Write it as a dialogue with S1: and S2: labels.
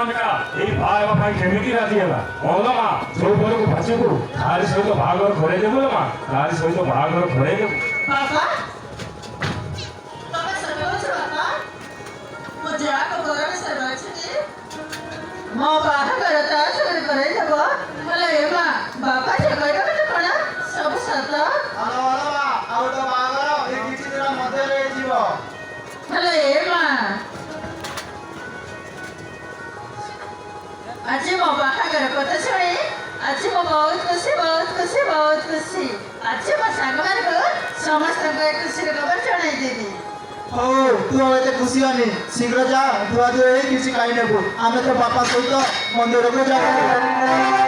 S1: बेटा এই ভাই বাপাই কেমিতি রাজি ହେଲା মৌলা মা ଯୋଉ ଘରକୁ ଭାସିବୁ ତାରି ସହିତ ବାହାଘର ଘରେଇ ଦେବୁ ଲୋ ମା ତାରି ସହିତ ବାହାଘର ଘରେଇ ଦେବୁ
S2: ବାପା ତମେ ସତ କହୁଛ ବାପା ମୋ ଯାହାକୁ ଘରରେ ସେବା ଅଛି କି ମୋ ବାହାଘର ତା ସାଙ୍ଗରେ କରେଇ ଦେବ ହେଲେ ଏ ମା ବାପା ଯେ କହିବ କେତେ କଣ ସବୁ ସତ
S3: ଆଉ ତ ବାହାଘର ଏ କିଛି ଦିନ ମଧ୍ୟରେ ହେଇଯିବ।
S2: ହେଲେ ଏ ମା ଆଜି ମୋ ବାହାଘର କଥା ଶୁଣି ଆଜି ମୁଁ ବହୁତ ଖୁସି ଆଜି ମୋ ସାଙ୍ଗମାନଙ୍କୁ ସମସ୍ତଙ୍କୁ ଏ ଖୁସିର ଖବର ଜଣାଇଦେବି।
S3: ହଉ ତୁ ଆଉ ଏତେ ଖୁସି ହନି ଶୀଘ୍ର ଯା ଧୁଆ ଧୁଆ ହେଇ କିଛି ଖାଇ ନେବୁ ଆମେ ତ ବାପା ସହିତ ମନ୍ଦିରକୁ ଯାଉ।